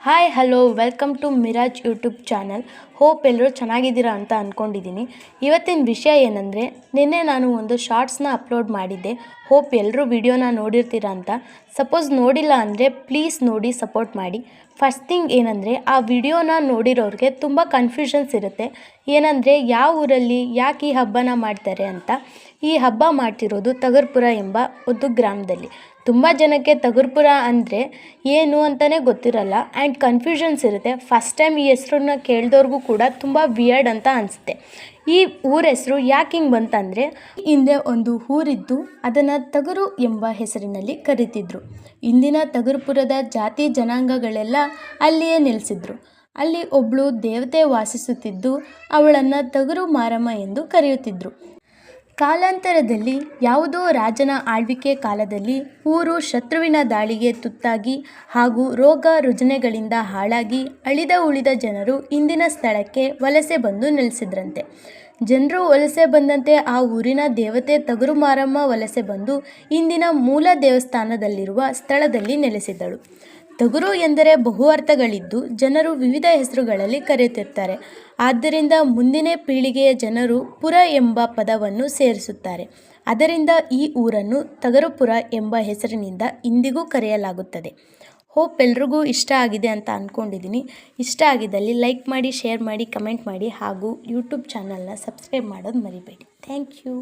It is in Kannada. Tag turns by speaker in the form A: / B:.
A: Hi hello welcome to Miraj YouTube channel. Hope ಎಲ್ಲರೂ ಚೆನ್ನಾಗಿದ್ದೀರಾ ಅಂತ ಅಂದ್ಕೊಂಡಿದ್ದೀನಿ. ಇವತ್ತಿನ ವಿಷಯ ಏನಂದರೆ, ನಿನ್ನೆ ನಾನು ಒಂದು ಶಾರ್ಟ್ಸ್ನ ಅಪ್ಲೋಡ್ ಮಾಡಿದ್ದೆ. ಹೋಪ್ ಎಲ್ಲರೂ ವಿಡಿಯೋನ ನೋಡಿರ್ತೀರಾ ಅಂತ. ಸಪೋಸ್ ನೋಡಿಲ್ಲ ಅಂದರೆ ಪ್ಲೀಸ್ ನೋಡಿ ಸಪೋರ್ಟ್ ಮಾಡಿ. ಫಸ್ಟ್ ಥಿಂಗ್ ಏನಂದರೆ, ಆ ವಿಡಿಯೋನ ನೋಡಿರೋರಿಗೆ ತುಂಬ ಕನ್ಫ್ಯೂಷನ್ಸ್ ಇರುತ್ತೆ. ಏನಂದರೆ, ಯಾವ ಊರಲ್ಲಿ ಯಾಕೆ ಈ ಹಬ್ಬನ ಮಾಡ್ತಾರೆ ಅಂತ. ಈ ಹಬ್ಬ ಮಾಡ್ತಿರೋದು ತಗರ್ಪುರ ಎಂಬ ಒಂದು ಗ್ರಾಮದಲ್ಲಿ. ತುಂಬ ಜನಕ್ಕೆ ತಗರ್ಪುರ ಅಂದರೆ ಏನು ಅಂತಲೇ ಗೊತ್ತಿರಲ್ಲ ಆ್ಯಂಡ್ ಕನ್ಫ್ಯೂಷನ್ಸ್ ಇರುತ್ತೆ. ಫಸ್ಟ್ ಟೈಮ್ ಈ ಹೆಸ್ರನ್ನ ಕೇಳಿದವ್ರಿಗೂ ಕೂಡ ತುಂಬ ವಿಯರ್ಡ್ ಅಂತ ಅನಿಸುತ್ತೆ. ಈ ಊರ ಹೆಸರು ಯಾಕೆ ಹಿಂಗೆ ಬಂತಂದರೆ, ಹಿಂದೆ ಒಂದು ಊರಿದ್ದು ಅದನ್ನು ತಗರು ಎಂಬ ಹೆಸರಿನಲ್ಲಿ ಕರೀತಿದ್ರು. ಇಂದಿನ ತಗರ್ಪುರದ ಜಾತಿ ಜನಾಂಗಗಳೆಲ್ಲ ಅಲ್ಲಿಯೇ ನೆಲೆಸಿದ್ರು. ಅಲ್ಲಿ ಒಬ್ಬಳು ದೇವತೆ ವಾಸಿಸುತ್ತಿದ್ದು ಅವಳನ್ನು ತಗರು ಮಾರಮ್ಮ ಎಂದು ಕರೆಯುತ್ತಿದ್ದರು. ಕಾಲಾಂತರದಲ್ಲಿ ಯಾವುದೋ ರಾಜನ ಆಳ್ವಿಕೆ ಕಾಲದಲ್ಲಿ ಊರು ಶತ್ರುವಿನ ದಾಳಿಗೆ ತುತ್ತಾಗಿ ಹಾಗೂ ರೋಗ ರುಜಿನಗಳಿಂದ ಹಾಳಾಗಿ ಅಳಿದ ಉಳಿದ ಜನರು ಇಂದಿನ ಸ್ಥಳಕ್ಕೆ ವಲಸೆ ಬಂದು ನೆಲೆಸಿದ್ರಂತೆ. ಜನರು ವಲಸೆ ಬಂದಂತೆ ಆ ಊರಿನ ದೇವತೆ ತಗರು ಮಾರಮ್ಮ ವಲಸೆ ಬಂದು ಇಂದಿನ ಮೂಲ ದೇವಸ್ಥಾನದಲ್ಲಿರುವ ಸ್ಥಳದಲ್ಲಿ ನೆಲೆಸಿದಳು. ತಗರು ಎಂದರೆ ಬಹು ಅರ್ಥಗಳಿದ್ದು ಜನರು ವಿವಿಧ ಹೆಸರುಗಳಲ್ಲಿ ಕರೆಯುತ್ತಿರ್ತಾರೆ. ಆದ್ದರಿಂದ ಮುಂದಿನ ಪೀಳಿಗೆಯ ಜನರು ಪುರ ಎಂಬ ಪದವನ್ನು ಸೇರಿಸುತ್ತಾರೆ. ಅದರಿಂದ ಈ ಊರನ್ನು ತಗರುಪುರ ಎಂಬ ಹೆಸರಿನಿಂದ ಇಂದಿಗೂ ಕರೆಯಲಾಗುತ್ತದೆ. ಹೋಪ್ ಎಲ್ರಿಗೂ ಇಷ್ಟ ಆಗಿದೆ ಅಂತ ಅಂದ್ಕೊಂಡಿದ್ದೀನಿ. ಇಷ್ಟ ಆಗಿದ್ದಲ್ಲಿ ಲೈಕ್ ಮಾಡಿ, ಶೇರ್ ಮಾಡಿ, ಕಮೆಂಟ್ ಮಾಡಿ ಹಾಗೂ ಯೂಟ್ಯೂಬ್ ಚಾನಲ್ನ ಸಬ್ಸ್ಕ್ರೈಬ್ ಮಾಡೋದು ಮರಿಬೇಡಿ. Thank you.